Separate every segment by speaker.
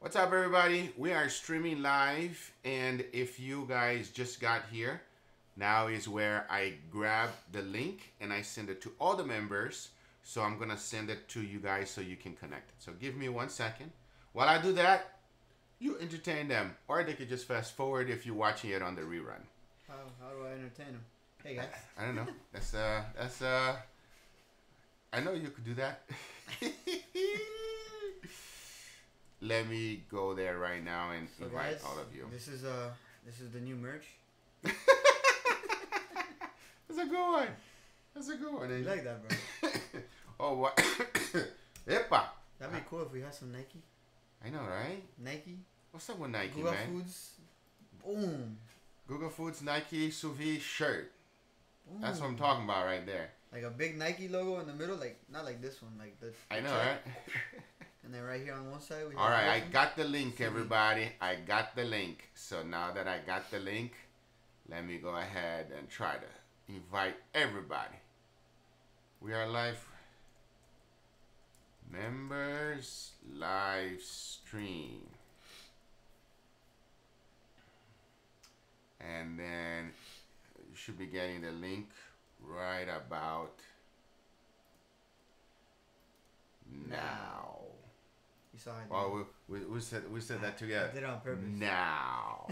Speaker 1: What's up, everybody? We are streaming live, and if you guys just got here, now is where I grab the link and I send it to all the members. So I'm gonna send it to you guys so you can connect it. So give me 1 second. While I do that, you entertain them, or they could just fast forward if you're watching it on the rerun.
Speaker 2: How do I entertain them? Hey guys.
Speaker 1: I don't know. That's I know you could do that. Let me go there right now and
Speaker 2: So
Speaker 1: invite
Speaker 2: guys,
Speaker 1: all of you.
Speaker 2: This is the new merch.
Speaker 1: That's a good one. That's a good one.
Speaker 2: You like that, bro?
Speaker 1: Oh, what? Epa.
Speaker 2: That'd be cool if we had some Nike.
Speaker 1: I know, right?
Speaker 2: Nike.
Speaker 1: What's up with Nike,
Speaker 2: Google
Speaker 1: man?
Speaker 2: Foods. Boom.
Speaker 1: Google Foods Nike sous vide shirt.
Speaker 2: Boom.
Speaker 1: That's what I'm talking about right there.
Speaker 2: Like a big Nike logo in the middle, like not like this one, like the.
Speaker 1: I know, right?
Speaker 2: And then right here on one side we have.
Speaker 1: All right, I
Speaker 2: this one.
Speaker 1: got the link, everybody. I got the link. So now that I got the link, let me go ahead and try to invite everybody. We are live. Members live stream. And then you should be getting the link right about now.
Speaker 2: You saw it.
Speaker 1: Oh, we said that together.
Speaker 2: I did it on purpose.
Speaker 1: Now.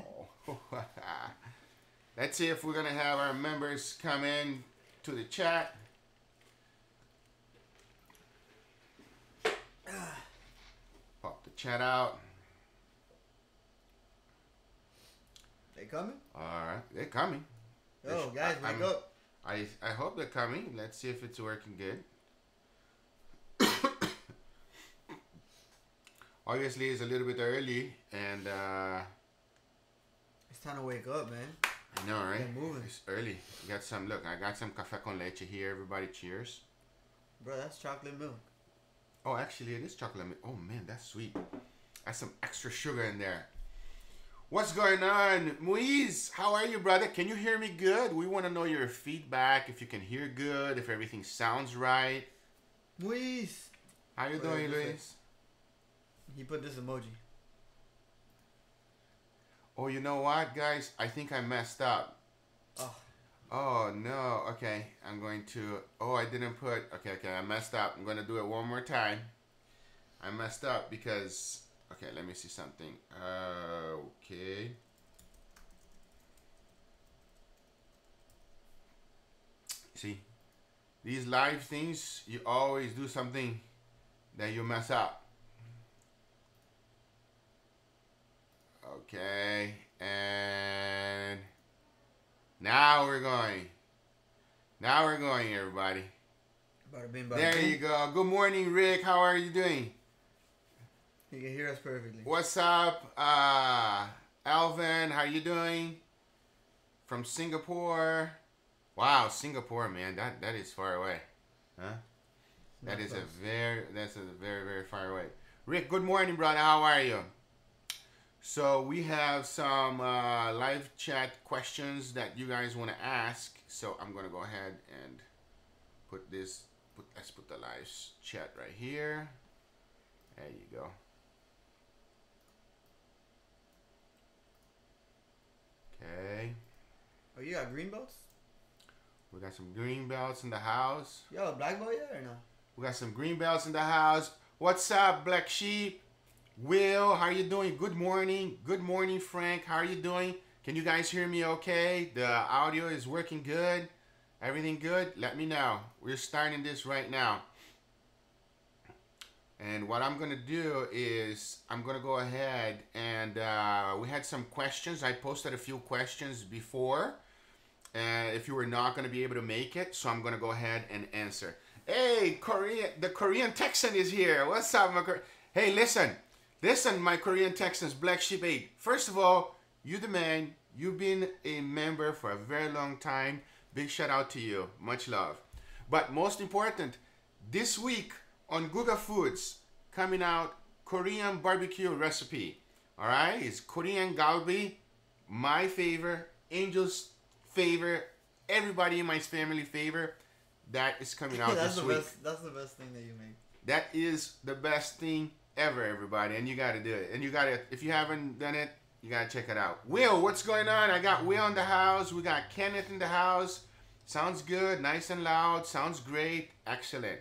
Speaker 1: Let's see if we're gonna have our members come in to the chat. Pop the chat out.
Speaker 2: They coming?
Speaker 1: All right, they're coming.
Speaker 2: Yo, guys, wake up.
Speaker 1: I hope they're coming. Let's see if it's working good. Obviously, it's a little bit early, and
Speaker 2: It's time to wake up, man.
Speaker 1: I know, right?
Speaker 2: Get moving.
Speaker 1: It's early. I got some. Look, I got some café con leche here. Everybody, cheers.
Speaker 2: Bro, that's chocolate milk.
Speaker 1: Oh, actually, it is chocolate milk. Oh man, that's sweet. That's some extra sugar in there. What's going on, Muiz? How are you, brother? Can you hear me good? We want to know your feedback. If you can hear good, if everything sounds right.
Speaker 2: Luis.
Speaker 1: How you doing, Luis?
Speaker 2: He put this emoji.
Speaker 1: Oh, you know what, guys? I think I messed up.
Speaker 2: Oh.
Speaker 1: Oh, no. Okay, I'm going to... Oh, I didn't put... Okay, I messed up. I'm going to do it one more time. I messed up because... Okay, let me see something. Okay. See? These live things, you always do something that you mess up. Okay, and now we're going. Now we're going, everybody.
Speaker 2: Bada bing, bada
Speaker 1: There
Speaker 2: boom.
Speaker 1: you go. Good morning, Rick. How are you doing?
Speaker 2: He can hear us perfectly.
Speaker 1: What's up, Alvin? How you doing? From Singapore. Wow, Singapore, man. That is far away, huh? That's a very very far away. Rick, good morning, brother. How are you? So we have some live chat questions that you guys want to ask. So I'm gonna go ahead and put this. Let's put the live chat right here. There you go. Okay.
Speaker 2: Oh, you got green belts?
Speaker 1: We got some green belts in the house.
Speaker 2: You have a black belt yet or no?
Speaker 1: We got some green belts in the house. What's up, Black Sheep? Will, how are you doing? Good morning. Good morning, Frank. How are you doing? Can you guys hear me okay? The audio is working good? Everything good? Let me know. We're starting this right now. And what I'm going to do is I'm going to go ahead and we had some questions. I posted a few questions before. If you were not going to be able to make it, so I'm going to go ahead and answer. Hey, the Korean Texan is here. What's up, my Hey, listen, my Korean Texans, Black Sheep 8. First of all, you the man. You've been a member for a very long time. Big shout out to you. Much love. But most important, this week on Google Foods, coming out Korean barbecue recipe. All right, it's Korean galbi, my favorite, Angel's favorite, everybody in my family favorite. That is coming out this week.
Speaker 2: That's the best thing that you make.
Speaker 1: That is the best thing ever, everybody, and you got to do it. And you got to, if you haven't done it, you got to check it out. Will, what's going on? I got Will in the house. We got Kenneth in the house. Sounds good, nice and loud. Sounds great. Excellent.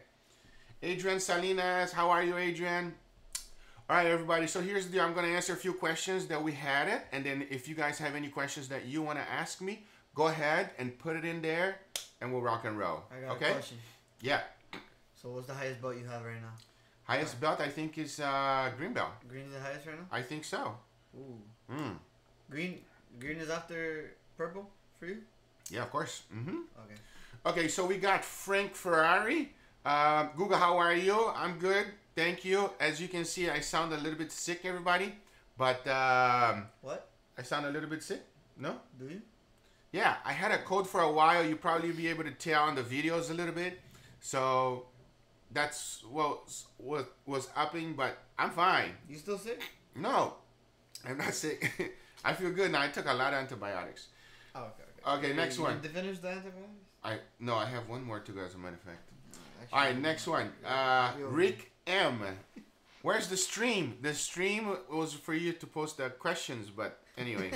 Speaker 1: Adrian Salinas, how are you, Adrian? All right, everybody. So here's the deal. I'm going to answer a few questions that we had it. And then if you guys have any questions that you want to ask me, go ahead and put it in there and we'll rock and roll.
Speaker 2: I got a question.
Speaker 1: Yeah.
Speaker 2: So what's the highest belt you have right now?
Speaker 1: Highest belt, I think, is green belt.
Speaker 2: Green is the highest right now?
Speaker 1: I think so.
Speaker 2: Ooh.
Speaker 1: Mm.
Speaker 2: Green is after purple for you?
Speaker 1: Yeah, of course. Mm-hmm.
Speaker 2: Okay.
Speaker 1: Okay, so we got Frank Ferrari. Google, how are you? I'm good. Thank you. As you can see, I sound a little bit sick, everybody. But,
Speaker 2: what?
Speaker 1: I sound a little bit sick? No?
Speaker 2: Do you?
Speaker 1: Yeah, I had a cold for a while. You probably be able to tell on the videos a little bit. So, that's what was upping, but I'm fine.
Speaker 2: You still sick?
Speaker 1: No, I'm not sick. I feel good now. I took a lot of antibiotics.
Speaker 2: Oh, okay.
Speaker 1: Okay, next one.
Speaker 2: Did you finish the antibiotics?
Speaker 1: No, I have one more to go, as a matter of fact.
Speaker 2: Actually,
Speaker 1: All right, next one. Rick M. Where's the stream? The stream was for you to post the questions, but anyway.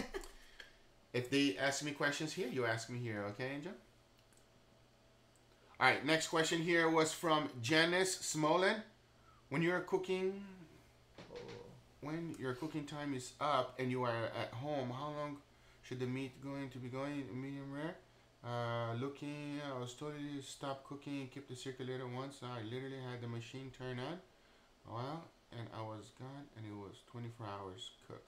Speaker 1: If they ask me questions here, you ask me here, okay, Angel? All right, next question here was from Janice Smolin. When your cooking time is up and you are at home, how long should the meat going to be going? Medium rare? I was totally stopped cooking and kept the circulator once. I literally had the machine turn on. Well, and I was gone and it was 24 hours cooked.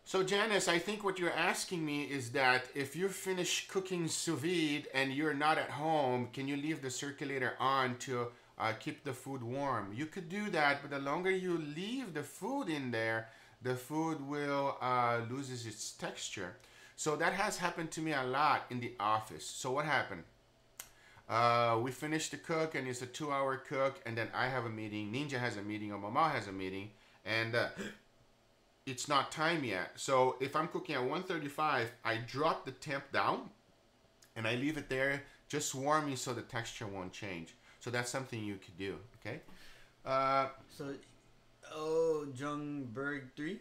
Speaker 1: So Janice, I think what you're asking me is that if you finish cooking sous vide and you're not at home, can you leave the circulator on to keep the food warm? You could do that, but the longer you leave the food in there, the food will loses its texture. So that has happened to me a lot in the office. So what happened? We finished the cook and it's a 2-hour cook, and then I have a meeting, Ninja has a meeting, or Mama has a meeting, and it's not time yet. So if I'm cooking at 135, I drop the temp down and I leave it there just warming so the texture won't change. So that's something you could do, okay?
Speaker 2: So, Jungberg 3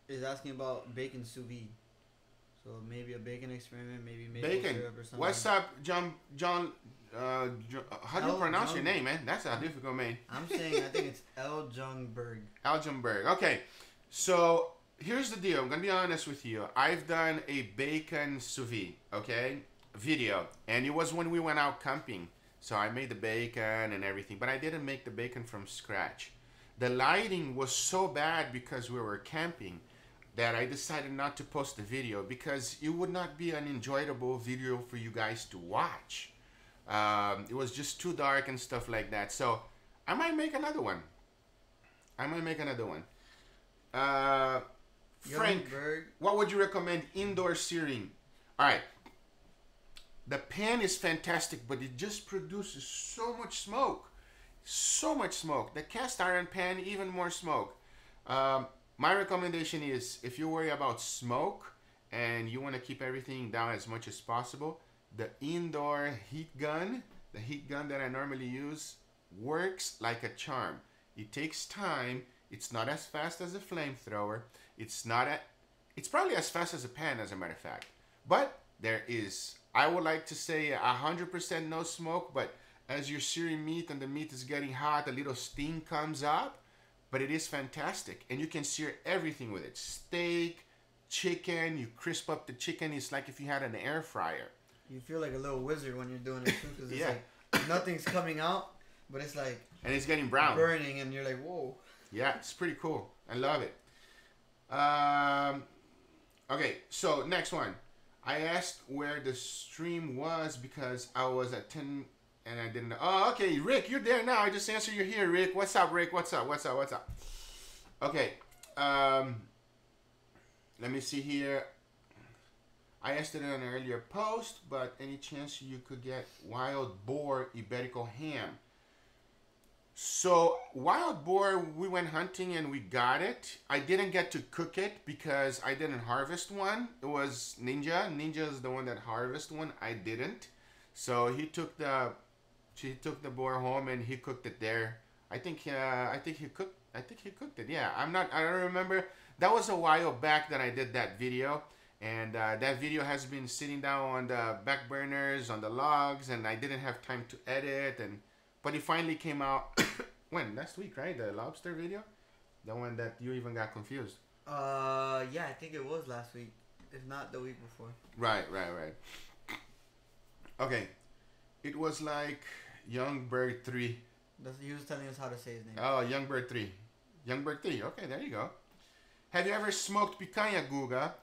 Speaker 2: is asking about bacon sous vide. So maybe a bacon experiment, maybe
Speaker 1: bacon
Speaker 2: syrup or something.
Speaker 1: What's up, John? How do you pronounce your name, man? That's a difficult name.
Speaker 2: I'm saying, I think it's L. Jungberg.
Speaker 1: L. Jungberg. Okay. So here's the deal. I'm gonna be honest with you. I've done a bacon sous vide, okay, video, and it was when we went out camping. So I made the bacon and everything, but I didn't make the bacon from scratch. The lighting was so bad because we were camping that I decided not to post the video because it would not be an enjoyable video for you guys to watch. It was just too dark and stuff like that. So I might make another one. Frank, what would you recommend indoor searing? All right. The pan is fantastic, but it just produces so much smoke. So much smoke. The cast iron pan, even more smoke. My recommendation is, if you worry about smoke and you want to keep everything down as much as possible, the indoor heat gun, the heat gun that I normally use, works like a charm. It takes time. It's not as fast as a flamethrower. It's probably as fast as a pan, as a matter of fact. But there is, I would like to say 100% no smoke, but as you're searing meat and the meat is getting hot, a little steam comes up. But it is fantastic, and you can sear everything with it. Steak, chicken, you crisp up the chicken. It's like if you had an air fryer.
Speaker 2: You feel like a little wizard when you're doing it too, because it's like nothing's coming out, but it's like,
Speaker 1: and it's getting brown,
Speaker 2: burning, and you're like, whoa.
Speaker 1: Yeah, it's pretty cool. I love it. Okay, so next one. I asked where the stream was because I was at 10 and I didn't know. Oh, okay, Rick, you're there now. I just answered you're here, Rick. What's up, Rick? What's up? Okay, let me see here. I asked it in an earlier post, but any chance you could get wild boar Iberico ham? So wild boar, we went hunting and we got it. I didn't get to cook it because I didn't harvest one. It was Ninja. Ninja is the one that harvested one. I didn't. So he took the boar home and he cooked it there. I think he cooked. I think he cooked it. Yeah, I don't remember. That was a while back that I did that video, and that video has been sitting down on the back burners, on the logs, and I didn't have time to edit. But it finally came out when last week, right? The lobster video, the one that you even got confused.
Speaker 2: Yeah, I think it was last week, if not the week before.
Speaker 1: Right. Okay, it was like Young Bird 3.
Speaker 2: He was telling us how to say his name.
Speaker 1: Oh, Young Bird 3. Young Bird 3. Okay, there you go. Have you ever smoked picanha, Guga?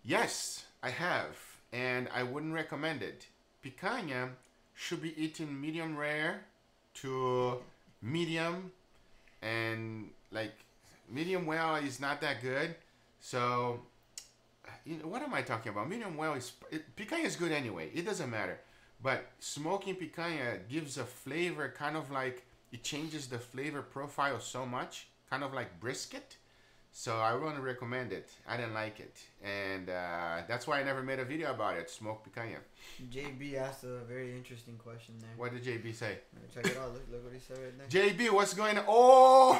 Speaker 1: Yes, I have, and I wouldn't recommend it. Picanha should be eaten medium rare to medium, and like medium well is not that good. So, what am I talking about? Medium well is picanha is good anyway. It doesn't matter. But smoking picanha gives a flavor, kind of like it changes the flavor profile so much, kind of like brisket. So I wouldn't recommend it. I didn't like it, and that's why I never made a video about it. Smoked picanha.
Speaker 2: JB asked a very interesting question there.
Speaker 1: What did JB say?
Speaker 2: Check it out. Look what he said right there.
Speaker 1: JB, what's going on? Oh,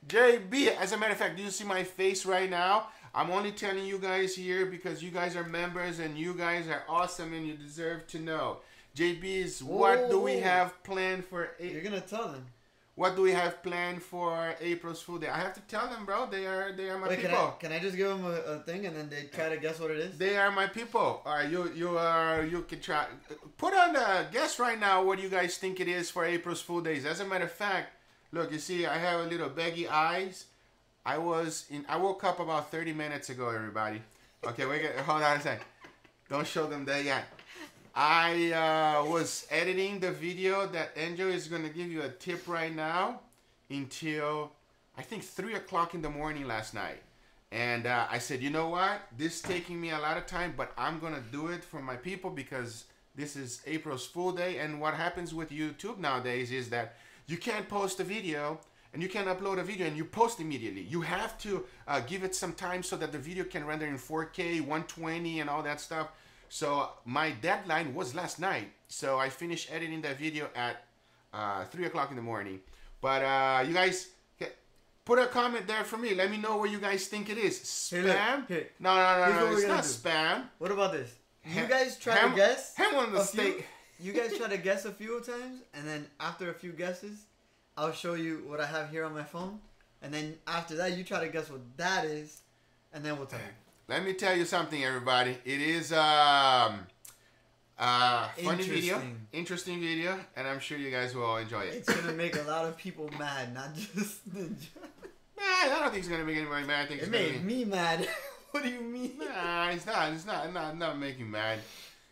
Speaker 1: JB. As a matter of fact, do you see my face right now? I'm only telling you guys here because you guys are members and you guys are awesome and you deserve to know. JB's, what do we have planned for?
Speaker 2: You're gonna tell them.
Speaker 1: What do we have planned for April's Food Day? I have to tell them, bro. They are my people.
Speaker 2: Can I just give them a thing and then they try to guess what it is?
Speaker 1: They are my people. All right, you can try. Put on the guess right now what you guys think it is for April's Food Days. As a matter of fact, look, you see, I have a little baggy eyes. I woke up about 30 minutes ago, everybody. Okay, hold on a sec. Don't show them that yet. I was editing the video that Angel is going to give you a tip right now until, I think, 3 o'clock in the morning last night. And I said, you know what? This is taking me a lot of time, but I'm going to do it for my people because this is April's Fool Day. And what happens with YouTube nowadays is that you can't post a video and you can't upload a video and you post immediately. You have to give it some time so that the video can render in 4K, 120 and all that stuff. So my deadline was last night. So I finished editing that video at 3 o'clock in the morning. But you guys, put a comment there for me. Let me know what you guys think it is. Spam?
Speaker 2: Hey,
Speaker 1: No. It's not spam.
Speaker 2: What about this? You guys try to guess.
Speaker 1: Ham on the steak.
Speaker 2: You guys try to guess a few times, and then after a few guesses, I'll show you what I have here on my phone. And then after that, you try to guess what that is, and then we'll tell you.
Speaker 1: Let me tell you something, everybody. It is funny video, interesting video, and I'm sure you guys will all enjoy it.
Speaker 2: It's gonna make a lot of people mad, not just Ninja.
Speaker 1: Nah, I don't think it's gonna make anybody mad. I think
Speaker 2: it made me mad. What do you mean?
Speaker 1: Nah, it's not making me mad.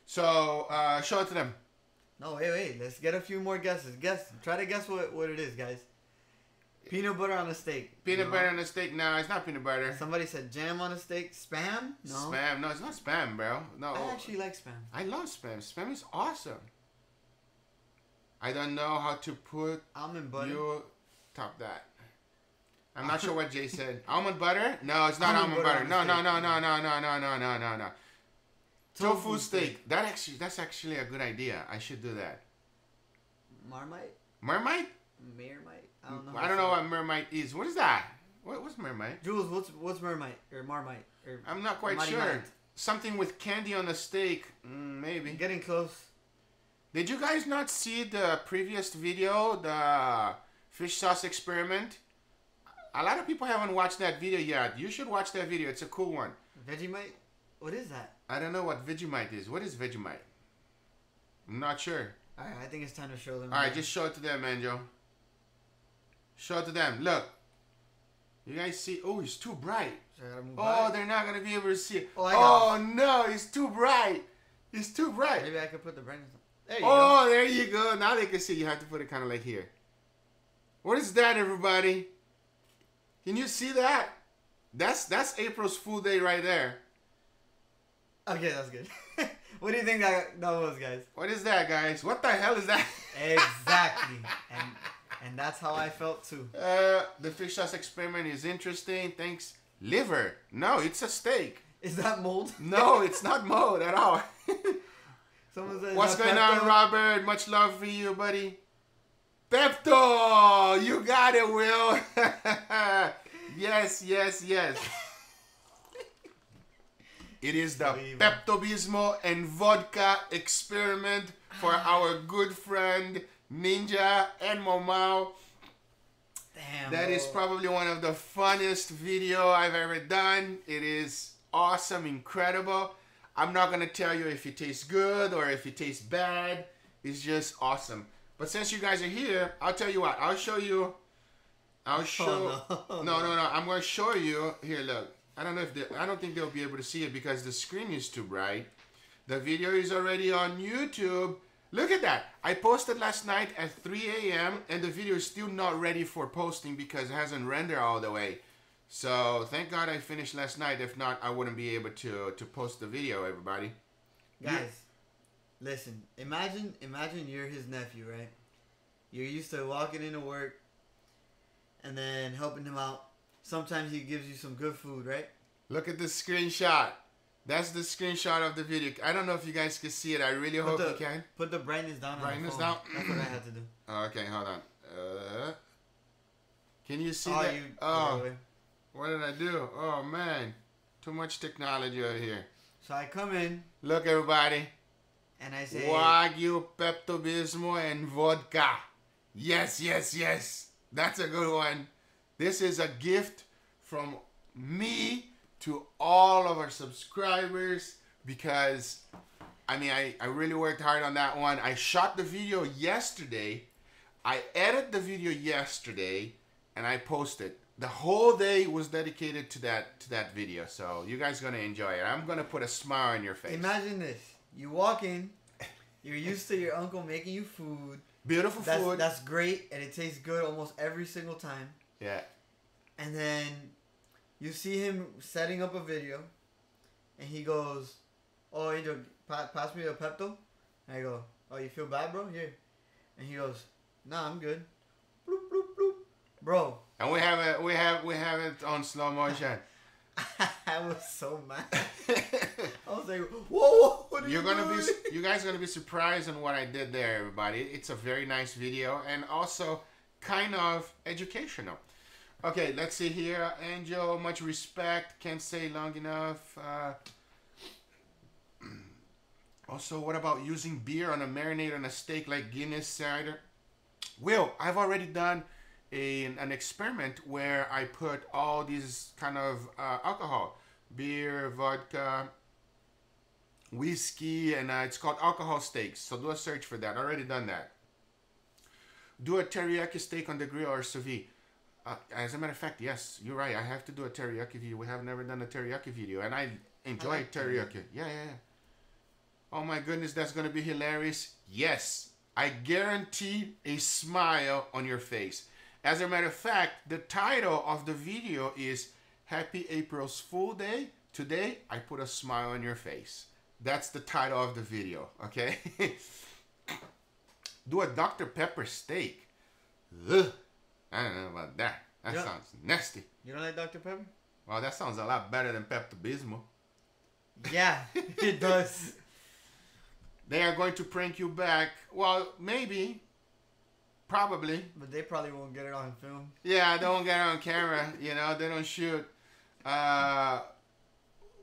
Speaker 1: So show it to them.
Speaker 2: No, wait. Let's get a few more guesses. Try to guess what it is, guys. Peanut butter on a steak.
Speaker 1: Peanut butter on a steak? No, it's not peanut butter.
Speaker 2: Somebody said jam on a steak. Spam? No.
Speaker 1: Spam? No, it's not spam, bro. No.
Speaker 2: I actually like spam.
Speaker 1: I love spam. Spam is awesome. I don't know how to put
Speaker 2: almond butter.
Speaker 1: You top that. I'm not sure what Jay said. Almond butter? No, it's not almond butter. No. Tofu steak. That's actually a good idea. I should do that.
Speaker 2: Marmite?
Speaker 1: Marmite? I don't know what Marmite is. What is that? What's Marmite?
Speaker 2: Jules, what's Marmite or Marmite? Or
Speaker 1: I'm not quite sure. Something with candy on the steak, maybe.
Speaker 2: Getting close.
Speaker 1: Did you guys not see the previous video, the fish sauce experiment? A lot of people haven't watched that video yet. You should watch that video. It's a cool one.
Speaker 2: Vegemite? What is that?
Speaker 1: I don't know what Vegemite is. What is Vegemite? I'm not sure.
Speaker 2: Alright, I think it's time to show them.
Speaker 1: Alright, just show it to them, Anjo. Show it to them. Look. You guys see? Oh, it's too bright. Oh, they're not going to be able to see it. Oh, no, it's too bright. It's too bright.
Speaker 2: Maybe I could put the brightness on. There you go.
Speaker 1: There you go. Now they can see. You have to put it kind of like here. What is that, everybody? Can you see that? That's April's Fool Day right there.
Speaker 2: Okay, that's good. What do you think that was, guys?
Speaker 1: What is that, guys? What the hell is that?
Speaker 2: Exactly. And that's how I felt too.
Speaker 1: The fish sauce experiment is interesting. Thanks. Liver. No, it's a steak.
Speaker 2: Is that mold?
Speaker 1: No, it's not mold at all.
Speaker 2: Someone says,
Speaker 1: what's going on, Robert? Much love for you, buddy. Pepto! You got it, Will. Yes. It is the Pepto-Bismol and vodka experiment for our good friend Ninja and Momao.
Speaker 2: Damn.
Speaker 1: That is probably one of the funniest video I've ever done. It is awesome, incredible. I'm not gonna tell you if it tastes good or if it tastes bad. It's just awesome. But since you guys are here, I'll tell you what. I'll show you. I'll show.
Speaker 2: Oh,
Speaker 1: no. I'm gonna show you. Here, look. I don't know if I don't think they'll be able to see it because the screen is too bright. The video is already on YouTube. Look at that. I posted last night at 3 a.m. and the video is still not ready for posting because it hasn't rendered all the way. So thank God I finished last night. If not, I wouldn't be able to post the video, everybody.
Speaker 2: Guys, listen. Imagine you're his nephew, right? You're used to walking into work and then helping him out. Sometimes he gives you some good food, right?
Speaker 1: Look at the screenshot. That's the screenshot of the video. I don't know if you guys can see it. I really hope you can.
Speaker 2: Put the brightness down.
Speaker 1: Brightness down?
Speaker 2: That's what I had to do.
Speaker 1: Okay, hold on. Can you see
Speaker 2: Oh,
Speaker 1: that? What did I do? Oh, man. Too much technology over here.
Speaker 2: So I come in.
Speaker 1: Look, everybody.
Speaker 2: And I say...
Speaker 1: Wagyu, Pepto-Bismol, and vodka. Yes. That's a good one. This is a gift from me to all of our subscribers because, I mean, I really worked hard on that one. I shot the video yesterday. I edited the video yesterday and I posted. The whole day was dedicated to that video. So you guys are going to enjoy it. I'm going to put a smile on your face.
Speaker 2: Imagine this. You walk in. You're used to your uncle making you food.
Speaker 1: Beautiful food.
Speaker 2: That's great. And it tastes good almost every single time.
Speaker 1: Yeah.
Speaker 2: And then you see him setting up a video. And he goes, "Oh, Angel, pass me a Pepto." And I go, "Oh, you feel bad, bro? Here." And he goes, "Nah, I'm good." Bloop, bloop, bloop. Bro.
Speaker 1: And we have it on slow motion.
Speaker 2: I was so mad. I was like, "Whoa, what are you doing?"
Speaker 1: You guys are gonna be surprised on what I did there, everybody. It's a very nice video and also kind of educational. Okay, let's see here. Angel, much respect. Can't say long enough. Also, what about using beer on a marinade on a steak like Guinness cider? Will, I've already done an experiment where I put all these kind of alcohol, beer, vodka, whiskey, and it's called alcohol steaks. So do a search for that. Already done that. Do a teriyaki steak on the grill or sous vide. As a matter of fact, yes, you're right. I have to do a teriyaki video. We have never done a teriyaki video, and I enjoy teriyaki. Yeah. Oh my goodness, that's gonna be hilarious. Yes, I guarantee a smile on your face. As a matter of fact, the title of the video is Happy April's Fool Day. Today, I put a smile on your face. That's the title of the video, okay? Do a Dr. Pepper steak. Ugh. I don't know about that. That sounds nasty.
Speaker 2: You don't like Dr. Pepper?
Speaker 1: Well, that sounds a lot better than Pepto-Bismol.
Speaker 2: Yeah, it does.
Speaker 1: They are going to prank you back. Well, maybe. Probably.
Speaker 2: But they probably won't get it on film.
Speaker 1: Yeah, they won't get it on camera. You know, they don't shoot.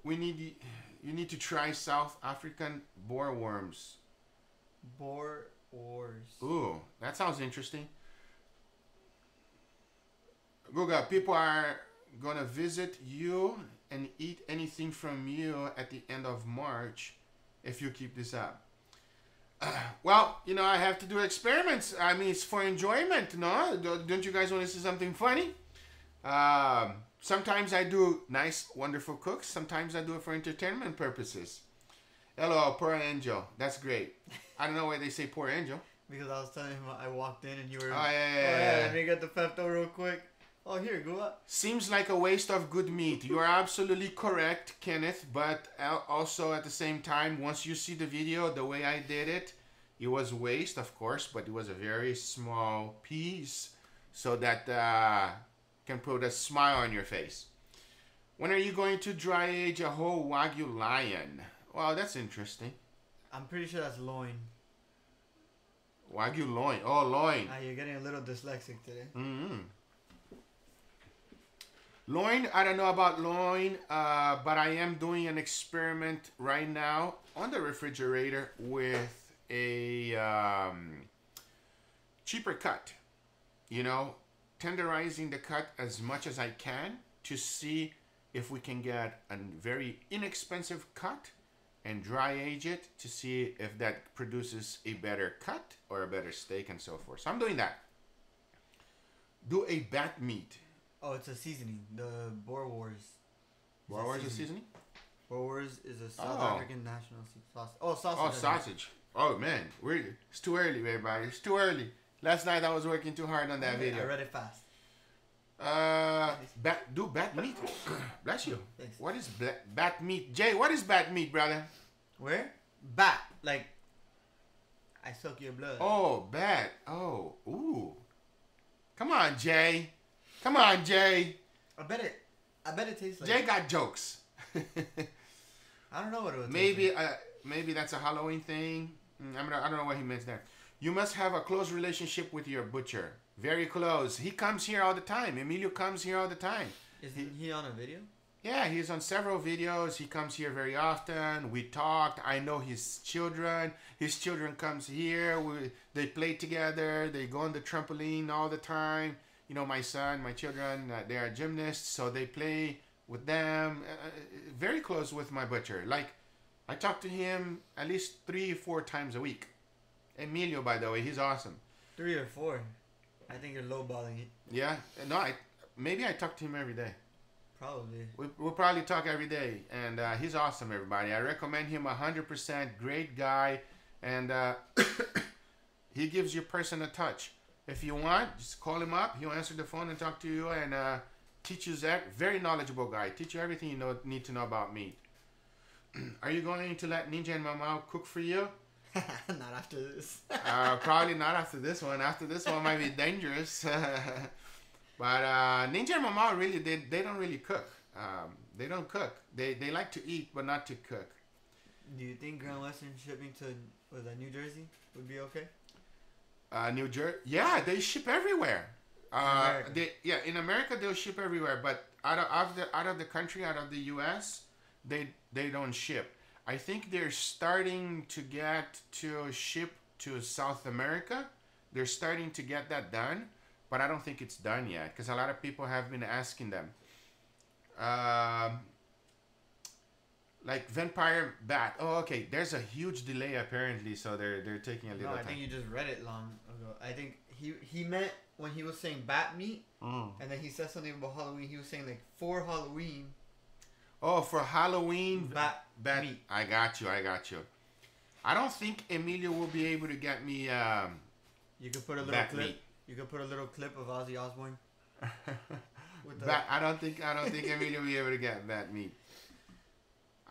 Speaker 1: You need to try South African boer worms.
Speaker 2: Boer wars.
Speaker 1: Ooh, that sounds interesting. Guga, people are going to visit you and eat anything from you at the end of March if you keep this up. Well, you know, I have to do experiments. I mean, it's for enjoyment, no? Don't you guys want to see something funny? Sometimes I do nice, wonderful cooks. Sometimes I do it for entertainment purposes. Hello, poor angel. That's great. I don't know why they say poor angel.
Speaker 2: Because I was telling him I walked in and you were...
Speaker 1: Oh, yeah.
Speaker 2: Let me get the Pepto real quick. Oh, here, go up.
Speaker 1: Seems like a waste of good meat. You are absolutely correct, Kenneth. But also at the same time, once you see the video, the way I did it, it was waste, of course, but it was a very small piece so that can put a smile on your face. When are you going to dry age a whole Wagyu lion? Well, that's interesting.
Speaker 2: I'm pretty sure that's loin.
Speaker 1: Wagyu loin. Oh, loin.
Speaker 2: Ah, you're getting a little dyslexic today.
Speaker 1: Mm-hmm. Loin, I don't know about loin, but I am doing an experiment right now on the refrigerator with a cheaper cut. You know, tenderizing the cut as much as I can to see if we can get a very inexpensive cut and dry age it to see if that produces a better cut or a better steak and so forth. So I'm doing that. Do a bat meat.
Speaker 2: Oh, it's a seasoning. The Boer Wars.
Speaker 1: Boer Wars is seasoning?
Speaker 2: Boer Wars is a South African national sausage. Oh, sausage.
Speaker 1: Oh, sausage. Oh, man. It's too early, everybody. It's too early. Last night I was working too hard on that video.
Speaker 2: I read it fast.
Speaker 1: Do bat meat. Bless you.
Speaker 2: Thanks.
Speaker 1: What is bat meat? Jay, what is bat meat, brother?
Speaker 2: Where? Bat. Like, I suck your blood.
Speaker 1: Oh, bat. Oh, ooh. Come on, Jay. Come on, Jay.
Speaker 2: I bet it tastes like.
Speaker 1: Jay got jokes.
Speaker 2: I don't know what it was.
Speaker 1: Maybe that's a Halloween thing. I don't know what he meant there. You must have a close relationship with your butcher. Very close. He comes here all the time. Emilio comes here all the time.
Speaker 2: Isn't he on a video?
Speaker 1: Yeah, he's on several videos. He comes here very often. We talked. I know his children. His children comes here. They play together. They go on the trampoline all the time. You know, my son, my children, they are gymnasts, so they play with them. Very close with my butcher. Like, I talk to him at least 3 or 4 times a week. Emilio, by the way, he's awesome.
Speaker 2: 3 or 4. I think you're lowballing it.
Speaker 1: Yeah, no, maybe I talk to him every day.
Speaker 2: Probably.
Speaker 1: We'll probably talk every day, and he's awesome, everybody. I recommend him 100%. Great guy, and he gives your person a touch. If you want, just call him up. He'll answer the phone and talk to you and teach you that. Very knowledgeable guy. Teach you everything you need to know about meat. Are you going to let Ninja and Mama cook for you?
Speaker 2: Not after this.
Speaker 1: Probably not after this one. After this one might be dangerous. But Ninja and Mama really, they don't really cook. They don't cook. They like to eat, but not to cook.
Speaker 2: Do you think Grand Western shipping to New Jersey would be okay?
Speaker 1: New Jersey, yeah, they ship everywhere. In America they'll ship everywhere, but out of the country, out of the U.S., they don't ship. I think they're starting to get to ship to South America. They're starting to get that done, but I don't think it's done yet because a lot of people have been asking them. Like vampire bat. Oh, okay. There's a huge delay apparently, so they're taking a little time.
Speaker 2: No, I think you just read it long ago. I think he meant when he was saying bat meat, and then he said something about Halloween. He was saying like for Halloween.
Speaker 1: Oh, for Halloween
Speaker 2: bat meat.
Speaker 1: I got you. I don't think Emilio will be able to get me.
Speaker 2: You could put a little clip. Meat. You could put a little clip of Ozzy Osbourne.
Speaker 1: I don't think Emilio will be able to get bat meat.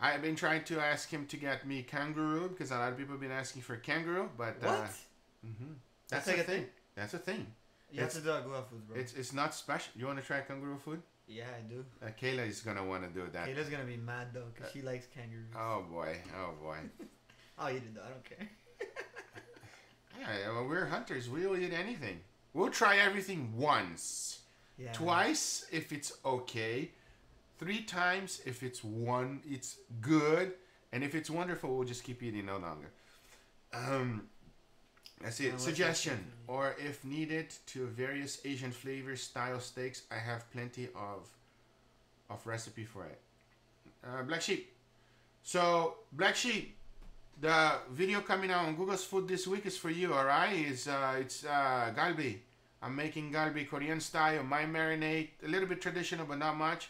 Speaker 1: I've been trying to ask him to get me kangaroo because a lot of people have been asking for kangaroo, but
Speaker 2: what?
Speaker 1: That's like a thing. That's a thing.
Speaker 2: You have to do Agua food, bro.
Speaker 1: It's not special. You want to try kangaroo food?
Speaker 2: Yeah, I do.
Speaker 1: Kayla is gonna want to do that.
Speaker 2: Kayla's gonna be mad though because she likes kangaroos.
Speaker 1: Oh boy.
Speaker 2: I'll eat it though. I don't care.
Speaker 1: Yeah, well, we're hunters. We'll eat anything. We'll try everything once.
Speaker 2: Yeah.
Speaker 1: Twice if it's okay. 3 times if it's good, and if it's wonderful, we'll just keep eating no longer. That's it. Suggestion, or if needed, to various Asian flavor style steaks. I have plenty of recipe for it. Black Sheep. So Black Sheep, the video coming out on Google's Food this week is for you. All right, it's galbi. I'm making galbi Korean style. My marinade, a little bit traditional, but not much.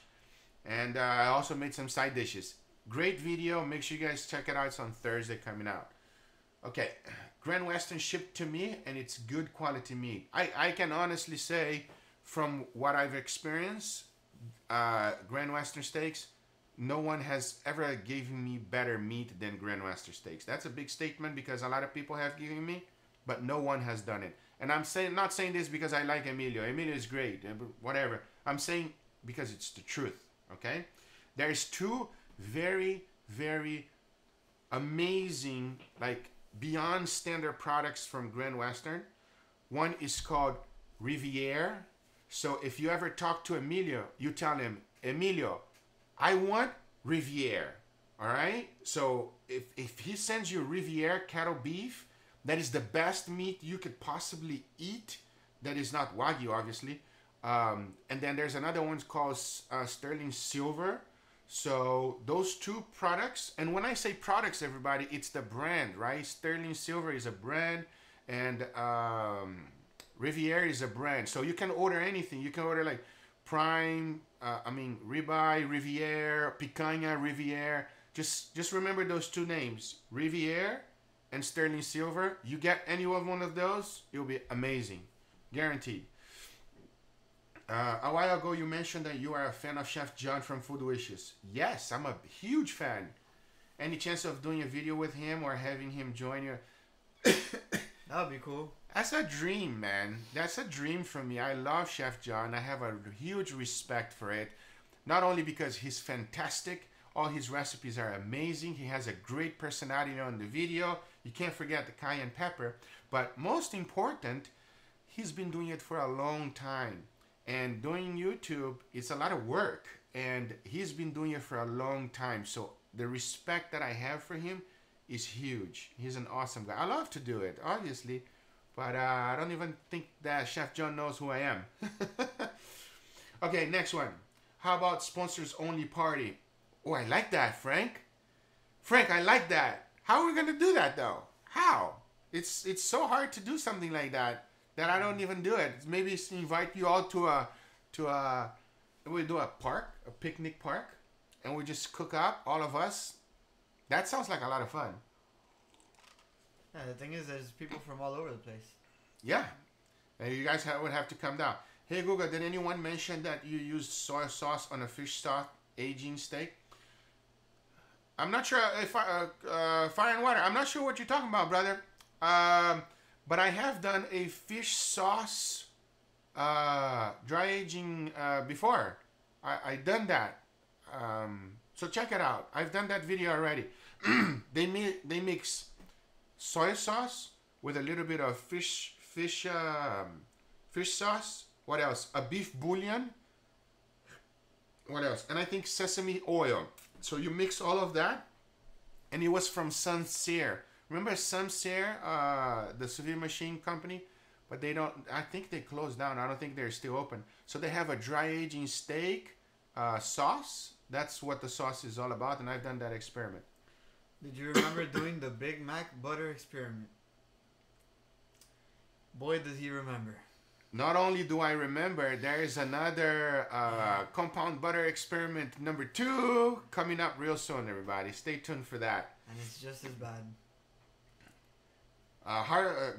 Speaker 1: And I also made some side dishes. Great video. Make sure you guys check it out. It's on Thursday coming out. Okay. Grand Western shipped to me, and it's good quality meat. I can honestly say, from what I've experienced, Grand Western steaks, no one has ever given me better meat than Grand Western steaks. That's a big statement because a lot of people have given me, but no one has done it. And I'm not saying this because I like Emilio. Emilio is great, whatever. I'm saying because it's the truth. Okay, there's 2 very, very amazing, like beyond standard products from Grand Western. One is called Riviere. So if you ever talk to Emilio, you tell him, Emilio, I want Riviere. All right? So if he sends you Riviere cattle beef, that is the best meat you could possibly eat. That is not Wagyu, obviously. And then there's another one called Sterling Silver. So those two products, and when I say products, everybody, it's the brand, right? Sterling Silver is a brand, and Riviere is a brand. So you can order anything. You can order like prime, ribeye Riviere, picanha Riviere. Just remember those two names, Riviere and Sterling Silver. You get any one of those, it'll be amazing, guaranteed. A while ago, you mentioned that you are a fan of Chef John from Food Wishes. Yes, I'm a huge fan. Any chance of doing a video with him or having him join you?
Speaker 2: That would be cool.
Speaker 1: That's a dream, man. That's a dream for me. I love Chef John. I have a huge respect for it. Not only because he's fantastic, all his recipes are amazing. He has a great personality on the video. You can't forget the cayenne pepper. But most important, he's been doing it for a long time. And doing YouTube, it's a lot of work, and he's been doing it for a long time. So the respect that I have for him is huge. He's an awesome guy. I love to do it, obviously, but I don't even think that Chef John knows who I am. Okay, next one. How about sponsors only party? Oh, I like that, Frank. Frank, I like that. How are we gonna do that though? How? It's so hard to do something like that I don't even do it. Maybe invite you all to we do a park, a picnic park, and we just cook up, all of us. That sounds like a lot of fun.
Speaker 2: Yeah, the thing is, there's people from all over the place.
Speaker 1: Yeah, and you guys would have to come down. Hey Google, did anyone mention that you used soy sauce on a fish stock aging steak? I'm not sure if fire and water. I'm not sure what you're talking about, brother. But I have done a fish sauce dry aging before. I done that. So check it out. I've done that video already. They mix soy sauce with a little bit of fish sauce. What else? A beef bouillon. What else? And I think sesame oil. So you mix all of that, and it was from Sincere. Remember Sincere, the sous vide machine company? But they don't, I think they closed down. I don't think they're still open. So they have a dry aging steak sauce. That's what the sauce is all about, and I've done that experiment.
Speaker 2: Did you remember doing the Big Mac butter experiment? Boy, does he remember.
Speaker 1: Not only do I remember, there is another compound butter experiment number 2 coming up real soon, everybody. Stay tuned for that.
Speaker 2: And it's just as bad.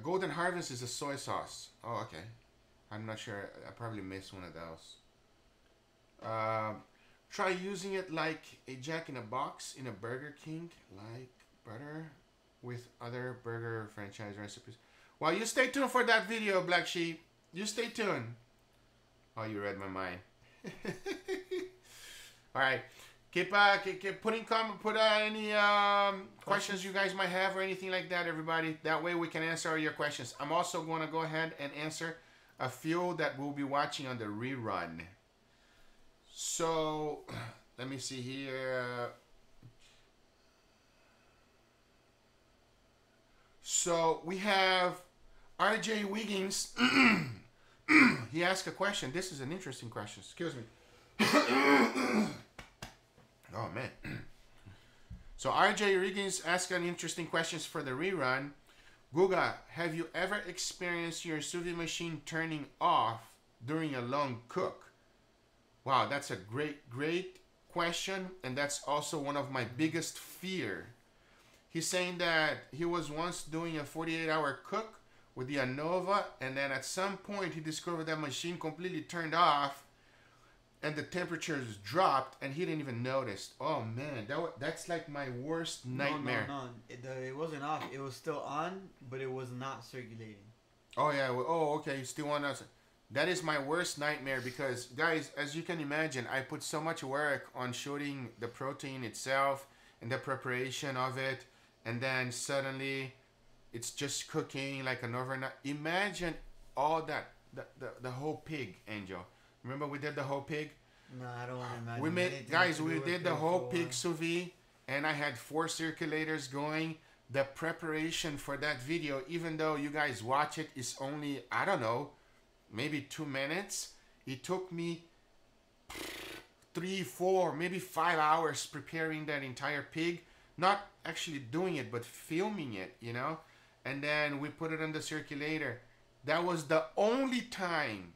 Speaker 1: Golden Harvest is a soy sauce. Oh, okay. I'm not sure. I probably missed one of those. Try using it like a Jack in a Box in a Burger King, like butter, with other burger franchise recipes. Well, you stay tuned for that video, Black Sheep. You stay tuned. Oh, you read my mind. All right. Keep putting any questions you guys might have or anything like that, everybody. That way we can answer all your questions. I'm also going to go ahead and answer a few that we'll be watching on the rerun. So, let me see here. So, we have RJ Wiggins. He asked a question. This is an interesting question. Excuse me. Oh, man. So RJ Wiggins asked an interesting questions for the rerun. Guga, have you ever experienced your sous vide machine turning off during a long cook? Wow, that's a great question. And that's also one of my biggest fear. He's saying that he was once doing a 48-hour cook with the ANOVA, and then at some point he discovered that machine completely turned off and the temperatures dropped and he didn't even notice. Oh man, that's like my worst nightmare.
Speaker 2: No. It wasn't off. It was still on, but it was not circulating.
Speaker 1: Oh yeah, oh okay, you still want us. That is my worst nightmare because guys, as you can imagine, I put so much work on shooting the protein itself and the preparation of it, and then suddenly it's just cooking like an overnight. Imagine all that, the whole pig, Angel. Remember we did the whole pig?
Speaker 2: No, I don't want to imagine.
Speaker 1: We made,
Speaker 2: anything
Speaker 1: guys,
Speaker 2: to do
Speaker 1: we
Speaker 2: with
Speaker 1: did the
Speaker 2: pig
Speaker 1: whole
Speaker 2: for a
Speaker 1: pig
Speaker 2: while.
Speaker 1: sous vide, and I had 4 circulators going. The preparation for that video, even though you guys watch it, is only, I don't know, maybe 2 minutes. It took me 3, 4, maybe 5 hours preparing that entire pig. Not actually doing it, but filming it, you know? And then we put it on the circulator. That was the only time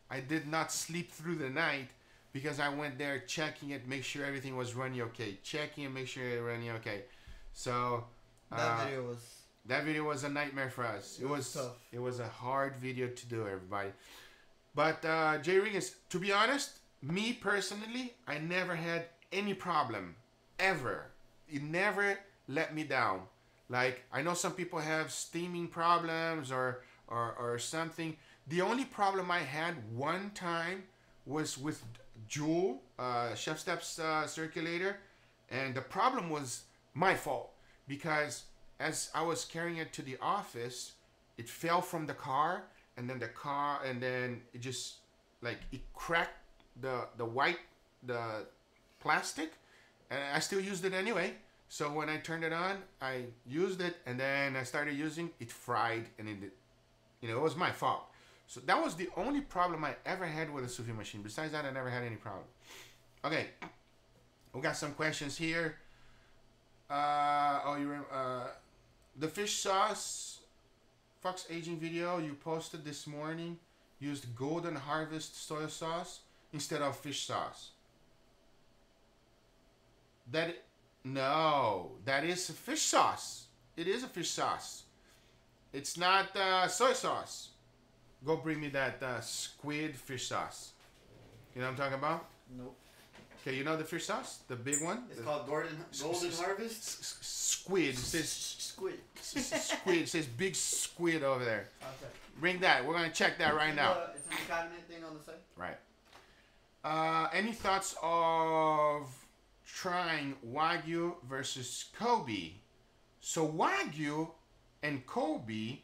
Speaker 1: I did not sleep through the night, because I went there checking it, make sure everything was running okay. Checking and make sure it running okay. So
Speaker 2: That
Speaker 1: video was a nightmare for us. It was
Speaker 2: tough.
Speaker 1: It was a hard video to do, everybody. But J-Ring is, to be honest, me personally, I never had any problem, ever. It never let me down. Like, I know some people have steaming problems or something. The only problem I had one time was with Joule, Chef Steps circulator, and the problem was my fault, because as I was carrying it to the office, it fell from the car, and then it just, like, it cracked the plastic, and I still used it anyway. So when I turned it on, I used it, and then I started using it, fried, and it was my fault. So that was the only problem I ever had with a sous vide machine. Besides that, I never had any problem. Okay, we got some questions here. The fish sauce fox aging video you posted this morning used Golden Harvest soy sauce instead of fish sauce. No, that is a fish sauce. It is a fish sauce. It's not soy sauce. Go bring me that squid fish sauce. You know what I'm talking about?
Speaker 2: Nope.
Speaker 1: Okay, you know the fish sauce? The big one?
Speaker 2: It's called Golden Harvest?
Speaker 1: Squid. It says
Speaker 2: Squid.
Speaker 1: squid. It says big squid over there.
Speaker 2: Okay.
Speaker 1: Bring that. We're going to check that right now.
Speaker 2: It's in the cabinet thing on the side?
Speaker 1: Right. Any thoughts of trying Wagyu versus Kobe? So Wagyu and Kobe,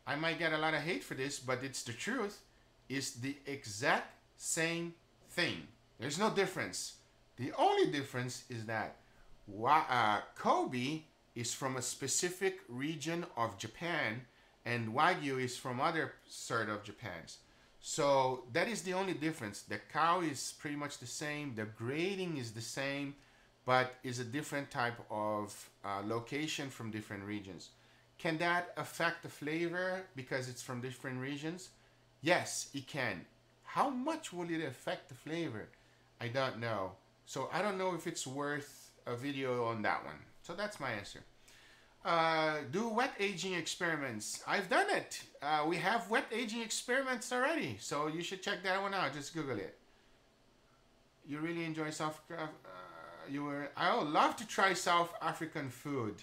Speaker 1: I might get a lot of hate for this, but it's the truth, is the exact same thing. There's no difference. The only difference is that Kobe is from a specific region of Japan, and Wagyu is from other sort of Japans. So that is the only difference. The cow is pretty much the same. The grading is the same, but is a different type of location from different regions. Can that affect the flavor because it's from different regions? Yes, it can. How much will it affect the flavor? I don't know. So I don't know if it's worth a video on that one. So that's my answer. Do wet aging experiments. I've done it. We have wet aging experiments already. So you should check that one out. Just Google it. You really enjoy South I would love to try South African food.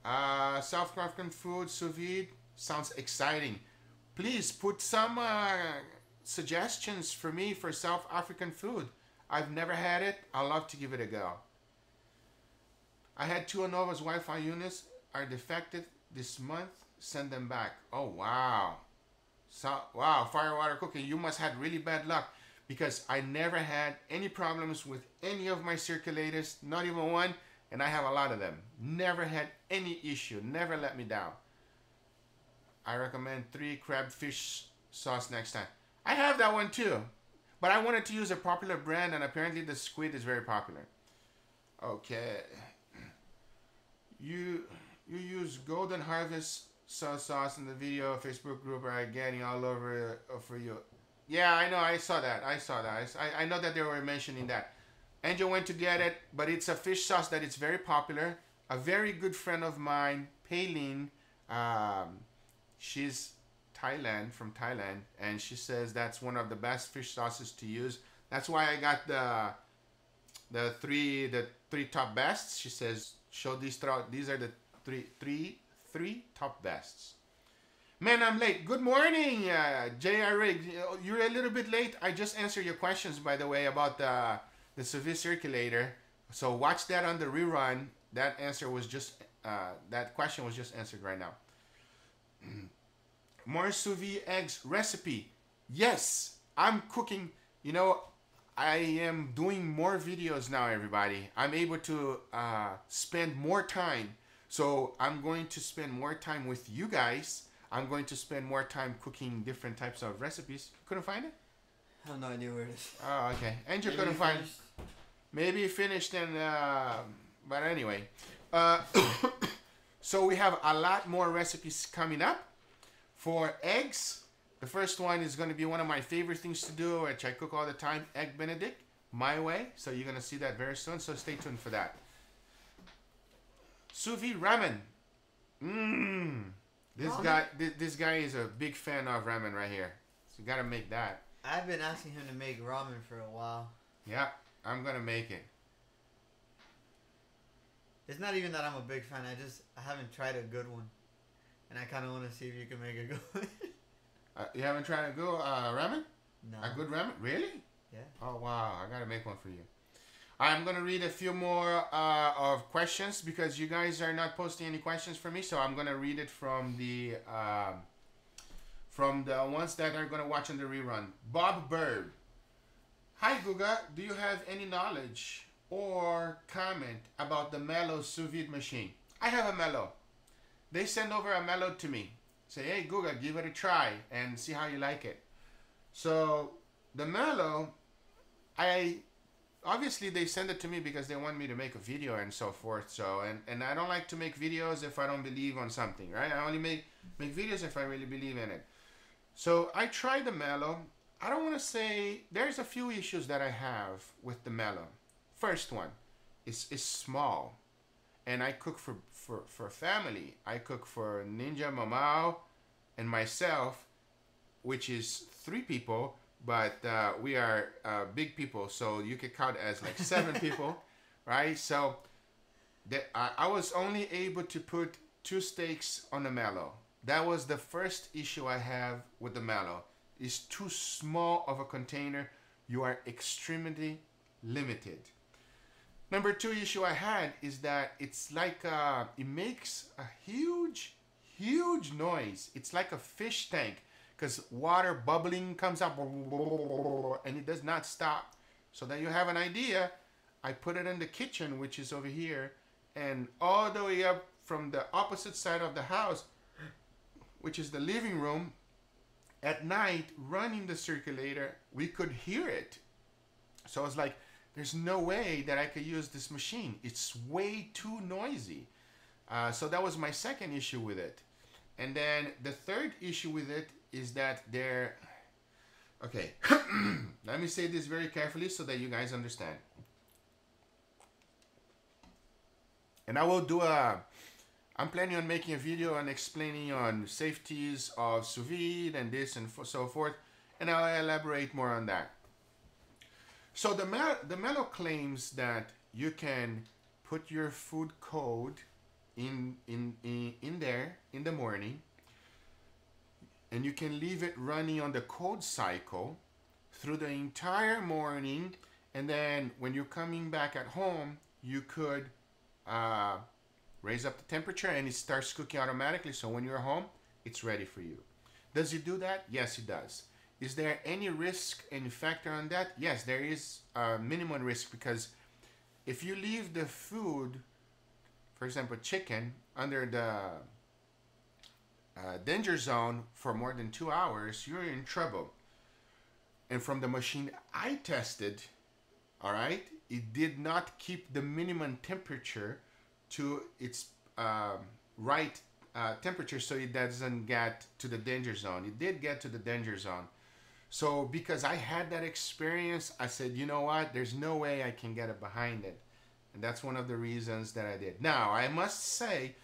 Speaker 1: South African food, sous vide, sounds exciting. Please put some suggestions for me for South African food. I've never had it. I'd love to give it a go. I had 2 Anova's Wi-Fi units are defective this month. Send them back. Oh, wow. So, wow, firewater cooking. You must have really bad luck, because I never had any problems with any of my circulators, not even one, and I have a lot of them. Never had any issue. Never let me down. I recommend 3 crab fish sauce next time. I have that one too, but I wanted to use a popular brand, and apparently the squid is very popular. Okay. You use Golden Harvest soy sauce in the video Facebook group are getting all over for you. Yeah, I know. I saw that. I know that they were mentioning that. Angel went to get it, but it's a fish sauce that is very popular. A very good friend of mine, Paylin, she's from Thailand, and she says that's one of the best fish sauces to use. That's why I got the three top bests. She says, show these are the three top bests. Man, I'm late. Good morning, J.R. Riggs. You're a little bit late. I just answered your questions, by the way, about the sous vide circulator. So watch that on the rerun. that answer was just that question was just answered right now. More sous vide eggs recipe. Yes, I'm cooking. You know, I am doing more videos now, everybody. I'm able to spend more time. So I'm going to spend more time with you guys. I'm going to spend more time cooking different types of recipes. Couldn't find it?
Speaker 2: I have no idea where it is.
Speaker 1: Oh, okay. Andrew
Speaker 2: Maybe
Speaker 1: couldn't
Speaker 2: you
Speaker 1: find it.
Speaker 2: finished?
Speaker 1: Maybe he finished and, but anyway. So we have a lot more recipes coming up for eggs. The first one is going to be one of my favorite things to do, which I cook all the time, Egg Benedict, my way. So you're going to see that very soon, so stay tuned for that. Sous vide ramen. This guy is a big fan of ramen right here. So you got to make that.
Speaker 2: I've been asking him to make ramen for a while.
Speaker 1: Yeah, I'm going to make it.
Speaker 2: It's not even that I'm a big fan. I haven't tried a good one. And I kind of want to see if you can make a good one.
Speaker 1: You haven't tried a good ramen?
Speaker 2: No.
Speaker 1: A good ramen? Really?
Speaker 2: Yeah.
Speaker 1: Oh, wow. I got to make one for you. I'm going to read a few more of questions because you guys are not posting any questions for me. So I'm going to read it from the ones that are going to watch on the rerun. Bob Bird. Hi, Guga. Do you have any knowledge or comment about the Mellow sous vide machine? I have a Mellow. They send over a Mellow to me. Say, hey, Guga, give it a try and see how you like it. So the Mellow, obviously they send it to me because they want me to make a video and so forth. So, and I don't like to make videos if I don't believe on something, right? I only make videos if I really believe in it. So I tried the Mellow. I don't want to say, there's a few issues that I have with the Mellow. First one is small, and I cook for family. I cook for Ninja, Mamau, and myself, which is 3 people, but we are big people, so you could count as like 7 people, right? So I was only able to put 2 steaks on the Mellow. That was the first issue I have with the Mellow. It's too small of a container. You are extremely limited. Number 2 issue I had is that it's like it makes a huge noise. It's like a fish tank because water bubbling comes up and it does not stop. So that you have an idea, I put it in the kitchen, which is over here, and all the way up from the opposite side of the house, which is the living room, at night running the circulator, we could hear it. So I was like, there's no way that I could use this machine. It's way too noisy. So that was my second issue with it. And then the third issue with it is that okay, let me say this very carefully so that you guys understand. And I will do I'm planning on making a video and explaining on safeties of sous vide and this and so forth. And I'll elaborate more on that. So the Mellow claims that you can put your food code in there in the morning, and you can leave it running on the code cycle through the entire morning, and then when you're coming back at home, you could raise up the temperature and it starts cooking automatically. So when you're home, it's ready for you. Does it do that? Yes, it does. Is there any risk and factor on that? Yes, there is a minimum risk, because if you leave the food, for example, chicken, under the danger zone for more than 2 hours, you're in trouble. And from the machine I tested, all right, it did not keep the minimum temperature to its right temperature, so it doesn't get to the danger zone. It did get to the danger zone. So because I had that experience, I said, you know what, there's no way I can get it behind it. And that's one of the reasons that I did. Now, I must say,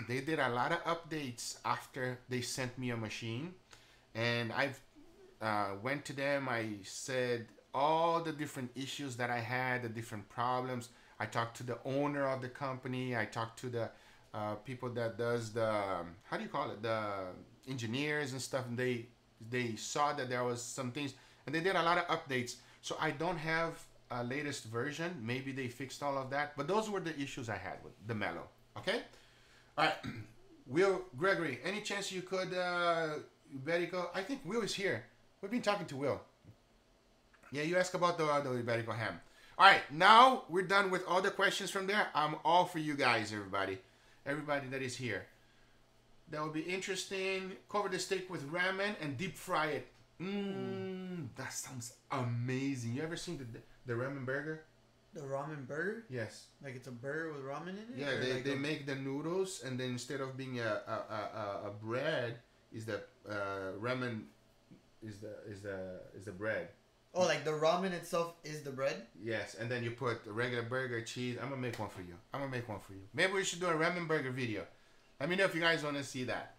Speaker 1: they did a lot of updates after they sent me a machine. And I've went to them, I said all the different issues that I had, the different problems. I talked to the owner of the company. I talked to the people that does the, how do you call it, the engineers and stuff. And they saw that there was some things, and they did a lot of updates. So I don't have latest version. Maybe they fixed all of that. But those were the issues I had with the Mellow. Okay? All right. Will, Gregory, any chance you could, Iberico? I think Will is here. We've been talking to Will. Yeah, you asked about the Iberico ham. All right, now we're done with all the questions from there. I'm all for you guys, everybody. Everybody that is here. That would be interesting. Cover the steak with ramen and deep fry it. That sounds amazing. You ever seen the ramen burger?
Speaker 2: The ramen burger?
Speaker 1: Yes.
Speaker 2: Like it's a burger with ramen in it?
Speaker 1: Yeah,
Speaker 2: like
Speaker 1: they make the noodles, and then instead of being a bread, is the ramen is the bread.
Speaker 2: Oh, like the ramen itself is the bread?
Speaker 1: Yes, and then you put regular burger, cheese. I'm gonna make one for you. Maybe we should do a ramen burger video. Let me know if you guys want to see that.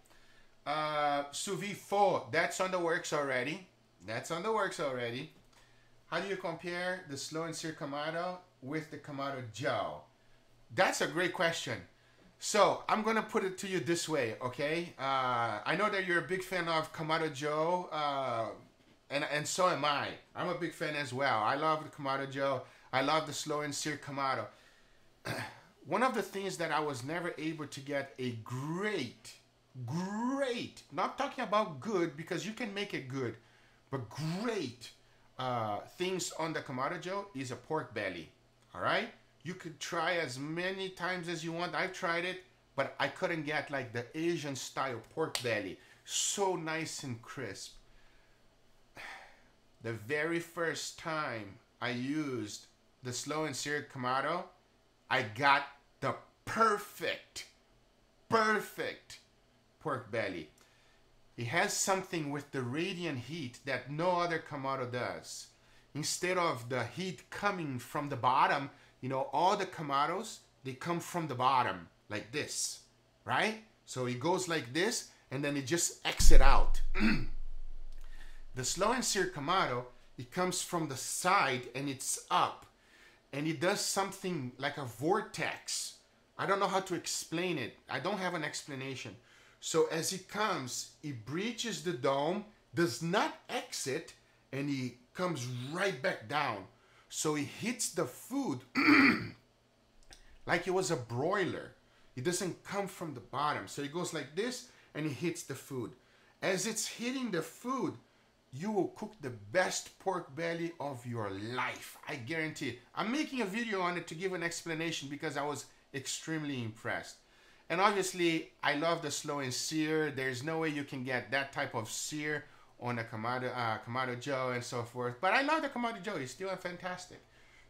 Speaker 1: Sous vide 4, that's on the works already. How do you compare the slow and sear Kamado with the Kamado Joe? That's a great question. So I'm gonna put it to you this way, okay? I know that you're a big fan of Kamado Joe, and so am I. I'm a big fan as well. I love the Kamado Joe. I love the slow and sear Kamado. One of the things that I was never able to get a great, not talking about good because you can make it good, but great things on the Kamado Joe is a pork belly. All right? You could try as many times as you want. I've tried it, but I couldn't get like the Asian style pork belly. So nice and crisp. The very first time I used the slow and seared Kamado, I got the perfect pork belly. It has something with the radiant heat that no other Kamado does. Instead of the heat coming from the bottom, you know, all the Kamados, they come from the bottom like this, right? So it goes like this, and then it just exits out. The slow and sear Kamado, it comes from the side and it's up. And it does something like a vortex. I don't know how to explain it. I don't have an explanation. So as it comes, it breaches the dome, does not exit, and it comes right back down. So it hits the food like it was a broiler. It doesn't come from the bottom. So it goes like this, and it hits the food. As it's hitting the food, you will cook the best pork belly of your life. I guarantee it. I'm making a video on it to give an explanation because I was extremely impressed. And obviously, I love the slow and sear. There's no way you can get that type of sear on a Kamado Joe and so forth. But I love the Kamado Joe. It's still fantastic.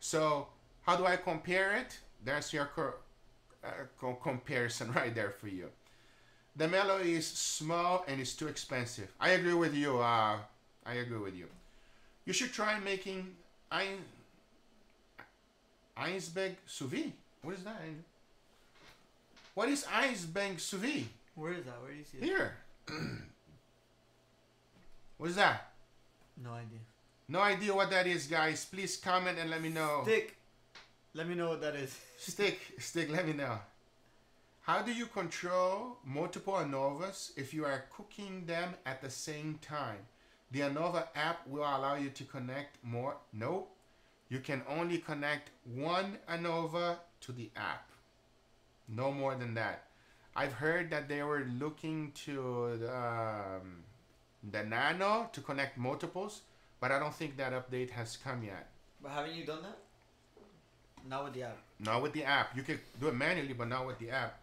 Speaker 1: So how do I compare it? There's your comparison right there for you. The Mellow is small and it's too expensive. I agree with you. I agree with you. You should try making Eisberg sous vide. What is that? What is Eisberg sous vide?
Speaker 2: Where is that? Where do you see it?
Speaker 1: Here. What is that?
Speaker 2: No idea.
Speaker 1: No idea what that is, guys. Please comment and let me know.
Speaker 2: Stick. Let me know what that is.
Speaker 1: Stick, let me know. How do you control multiple ANOVAs if you are cooking them at the same time? The ANOVA app will allow you to connect more. No, you can only connect one ANOVA to the app. No more than that. I've heard that they were looking to the Nano to connect multiples, but I don't think that update has come yet.
Speaker 2: But haven't you done that? Not with the app.
Speaker 1: Not with the app. You can do it manually, but not with the app.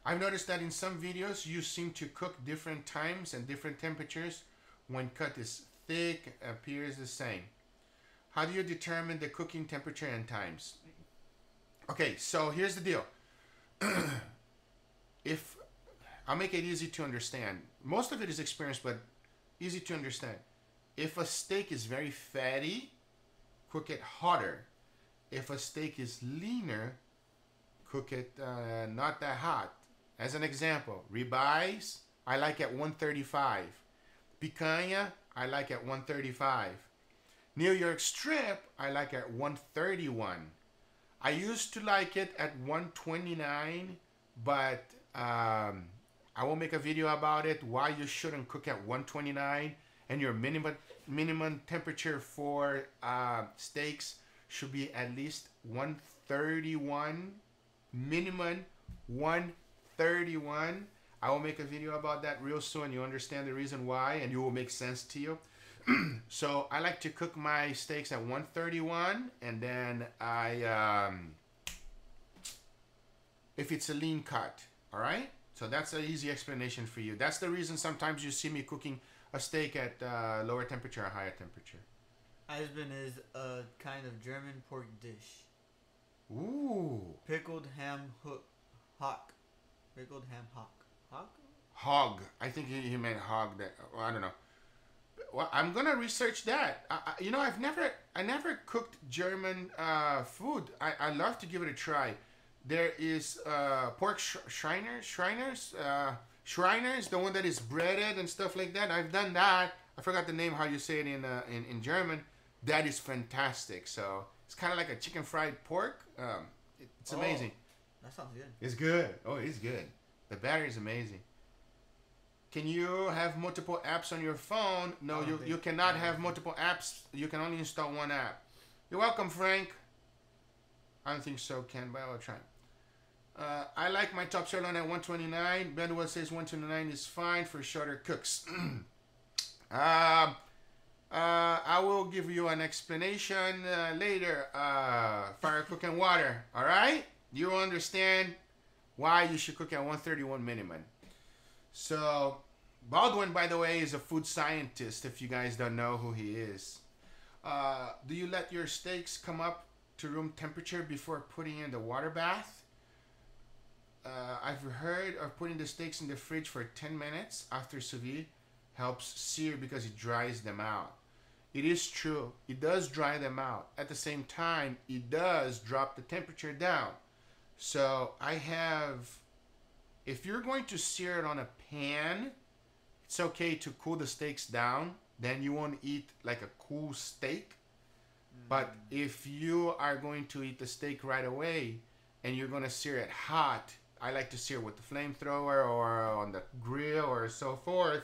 Speaker 1: I've noticed that in some videos, you seem to cook different times and different temperatures. When cut is thick, appears the same. How do you determine the cooking temperature and times? Okay, so here's the deal. If I'll make it easy to understand. Most of it is experience, but easy to understand. If a steak is very fatty, cook it hotter. If a steak is leaner, cook it not that hot. As an example, ribeyes, I like at 135. Picanha, I like at 135. New York strip, I like at 131. I used to like it at 129, but I will make a video about it, why you shouldn't cook at 129 and your minimum temperature for steaks should be at least 131, minimum 131. I will make a video about that real soon. You understand the reason why, and it will make sense to you. So I like to cook my steaks at 131, and then if it's a lean cut, all right? So that's an easy explanation for you. That's the reason sometimes you see me cooking a steak at lower temperature or higher temperature.
Speaker 2: Eisbein is a kind of German pork dish.
Speaker 1: Ooh.
Speaker 2: Pickled ham hock. Pickled ham hock. Hock?
Speaker 1: Hog. I think he meant hog. That, well, I don't know. Well, I'm gonna research that. You know, I never cooked German food. I love to give it a try. There is pork Shriners, the one that is breaded and stuff like that. I've done that. I forgot the name, how you say it in German. That is fantastic. So it's kind of like a chicken fried pork. It's amazing.
Speaker 2: That sounds good.
Speaker 1: It's good. Oh, it's good. The batter is amazing. Can you have multiple apps on your phone? No, you cannot have multiple apps. You can only install one app. You're welcome, Frank. I don't think so, Ken, but I'll try. I like my top sirloin at 129. Benoit says 129 is fine for shorter cooks. I will give you an explanation later. Fire, cook, and water. All right? You understand why you should cook at 131 minimum. So, Baldwin, by the way, is a food scientist, if you guys don't know who he is. Do you let your steaks come up to room temperature before putting in the water bath? I've heard of putting the steaks in the fridge for 10 minutes after sous vide helps sear because it dries them out. It is true. It does dry them out. At the same time, it does drop the temperature down. So I have, if you're going to sear it on a pan, it's okay to cool the steaks down. Then you won't eat like a cool steak. But if you are going to eat the steak right away and you're going to sear it hot, I like to sear with the flamethrower or on the grill or so forth.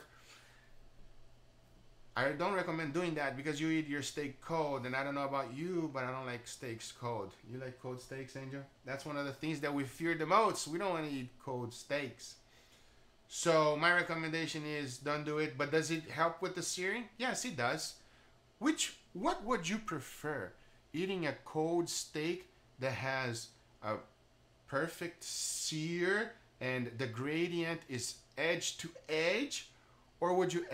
Speaker 1: I don't recommend doing that because you eat your steak cold, and I don't know about you, but I don't like steaks cold. You like cold steaks, Angel? That's one of the things that we fear the most. We don't want to eat cold steaks. So my recommendation is don't do it. But does it help with the searing? Yes, it does. What would you prefer? Eating a cold steak that has a perfect sear and the gradient is edge to edge, or would you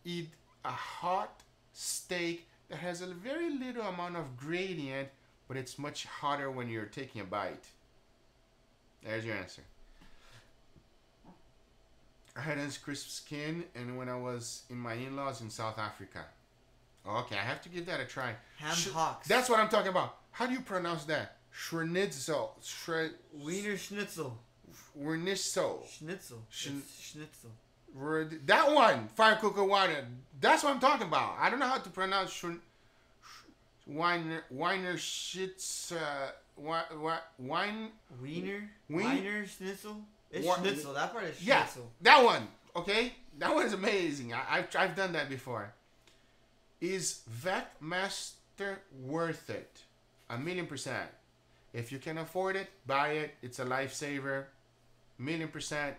Speaker 1: eat a hot steak that has a very little amount of gradient, but it's much hotter when you're taking a bite? There's your answer. I had crisp skin, and when I was in my in-laws in South Africa. Okay, I have to give that a try.
Speaker 2: Ham hocks.
Speaker 1: That's what I'm talking about. How do you pronounce that? Schnitzel.
Speaker 2: Wiener Schnitzel.
Speaker 1: Schnitzel.
Speaker 2: Schnitzel. Schnitzel.
Speaker 1: That one. Fire, cooker, water. That's what I'm talking about. I don't know how to pronounce Wiener Schnitz.
Speaker 2: Wiener Schnitzel? It's Schnitzel. That part is Schnitzel.
Speaker 1: Yeah, that one. Okay? That one is amazing. I've done that before. Is Vetmaster worth it? 1,000,000%. If you can afford it, buy it. It's a lifesaver. 1,000,000%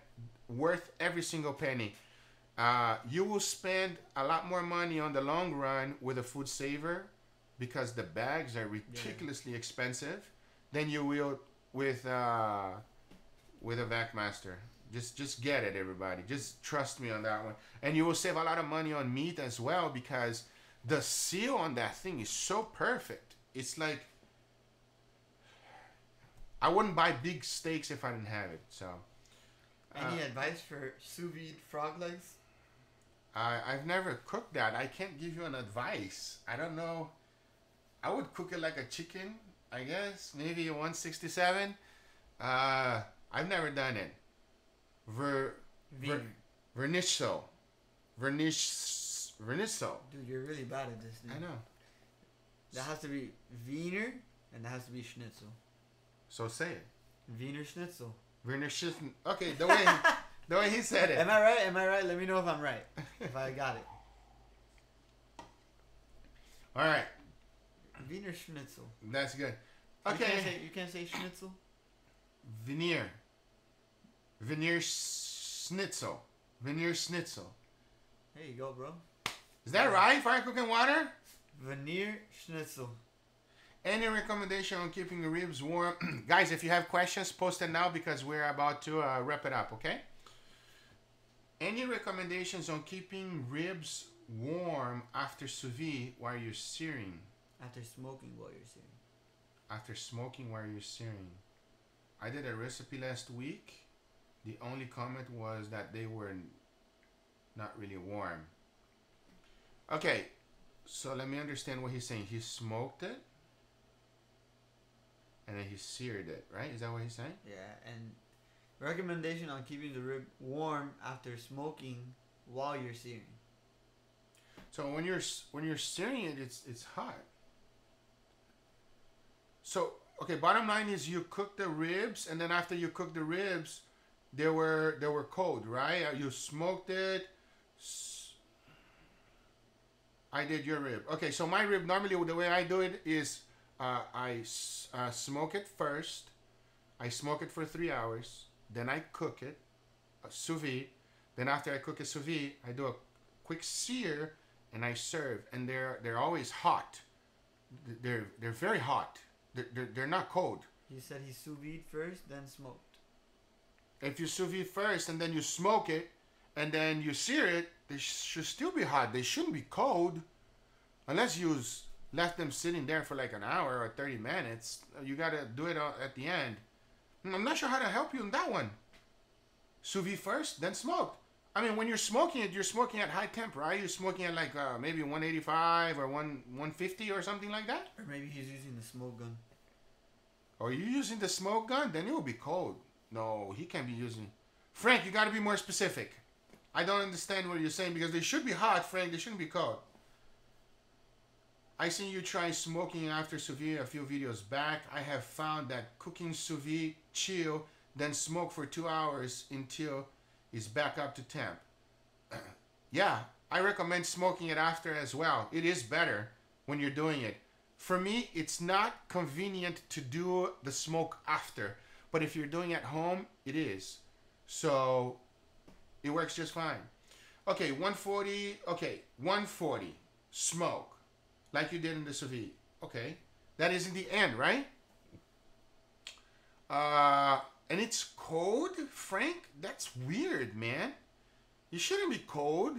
Speaker 1: worth every single penny. You will spend a lot more money on the long run with a food saver because the bags are ridiculously expensive than you will with a Vetmaster. Just get it, everybody. Just trust me on that one. And you will save a lot of money on meat as well because the seal on that thing is so perfect. It's like, I wouldn't buy big steaks if I didn't have it. So,
Speaker 2: any advice for sous vide frog legs?
Speaker 1: I've never cooked that. I can't give you an advice. I don't know. I would cook it like a chicken, I guess. Maybe a 167. I've never done it. Vernisso.
Speaker 2: Dude, you're really bad at this, dude.
Speaker 1: I know.
Speaker 2: That has to be Wiener, and that has to be Schnitzel.
Speaker 1: So say it.
Speaker 2: Wiener Schnitzel.
Speaker 1: Wiener Schnitzel. Okay, the way he said it.
Speaker 2: Am I right? Am I right? Let me know if I'm right. If I got it.
Speaker 1: All right.
Speaker 2: Wiener Schnitzel.
Speaker 1: That's good. Okay.
Speaker 2: You can't say Schnitzel?
Speaker 1: Veneer. Veneer Schnitzel. Veneer Schnitzel.
Speaker 2: There you go, bro.
Speaker 1: Is that right? Fire cooking water?
Speaker 2: Veneer Schnitzel.
Speaker 1: Any recommendation on keeping the ribs warm? Guys, if you have questions, post it now because we're about to wrap it up, okay? Any recommendations on keeping ribs warm after sous vide while you're searing?
Speaker 2: After smoking while you're searing.
Speaker 1: After smoking while you're searing. I did a recipe last week. The only comment was that they were not really warm. Okay, so let me understand what he's saying. He smoked it and then he seared it, right? Is that what he's saying?
Speaker 2: Yeah, and recommendation on keeping the rib warm after smoking while you're searing.
Speaker 1: So when you're searing it, it's hot. So okay, bottom line is you cook the ribs, and then after you cook the ribs, they were cold, right? You smoked it. I did your rib. Okay, so my rib, normally the way I do it is I smoke it first. I smoke it for 3 hours. Then I cook it, sous vide. Then after I cook it sous vide, I do a quick sear and I serve. And they're always hot. They're very hot. They're not cold.
Speaker 2: He said he sous vide first, then smoked.
Speaker 1: If you sous vide first and then you smoke it and then you sear it, they should still be hot. They shouldn't be cold. Unless you left them sitting there for like an hour or 30 minutes. You got to do it at the end. I'm not sure how to help you in that one. Sous vide first, then smoked. I mean, when you're smoking it, you're smoking at high temp, right? You're smoking at like maybe 185 or 150 or something like that.
Speaker 2: Or maybe he's using the smoke gun.
Speaker 1: Or you using the smoke gun? Then it will be cold. No, he can't be using... Frank, you got to be more specific. I don't understand what you're saying because they should be hot, Frank. They shouldn't be cold. I seen you try smoking after sous vide a few videos back. I have found that cooking sous vide, chill, then smoke for 2 hours until it's back up to temp. Yeah, I recommend smoking it after as well. It is better when you're doing it. For me, it's not convenient to do the smoke after. But if you're doing it at home, it is. So it works just fine. Okay, 140. Okay, 140. Smoke. Like you did in the sous vide. Okay. That isn't the end, right? And it's cold, Frank? That's weird, man. You shouldn't be cold.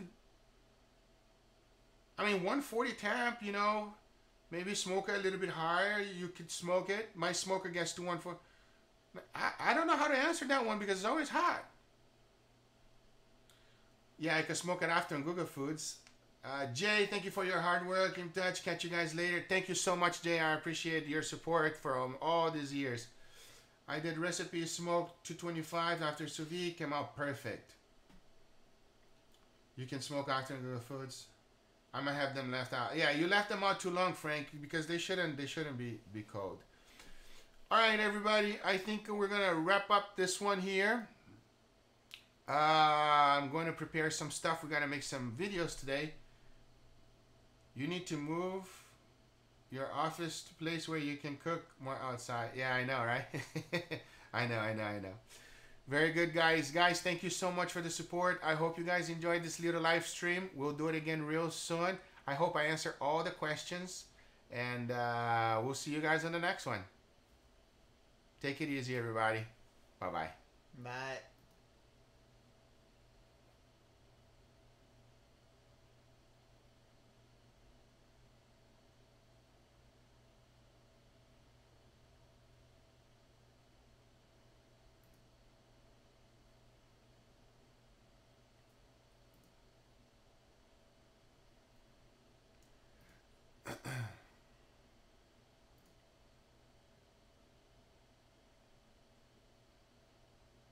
Speaker 1: I mean, 140 temp, you know, maybe smoke it a little bit higher. You could smoke it. My smoker gets to 140. I don't know how to answer that one because it's always hot. Yeah, I can smoke it after on Google Foods. Jay, thank you for your hard work. In touch. Catch you guys later. Thank you so much, Jay. I appreciate your support from all these years. I did recipe smoked 225 after sous vide. Came out perfect. You can smoke after on Google Foods. I might have them left out. Yeah, you left them out too long, Frank, because they shouldn't be cold. All right, everybody. I think we're gonna wrap up this one here. I'm going to prepare some stuff. We're gonna make some videos today. You need to move your office to a place where you can cook more outside. Yeah, I know, right? I know. Very good, guys. Guys, thank you so much for the support. I hope you guys enjoyed this little live stream. We'll do it again real soon. I hope I answer all the questions. And we'll see you guys on the next one. Take it easy, everybody. Bye-bye.
Speaker 2: Bye.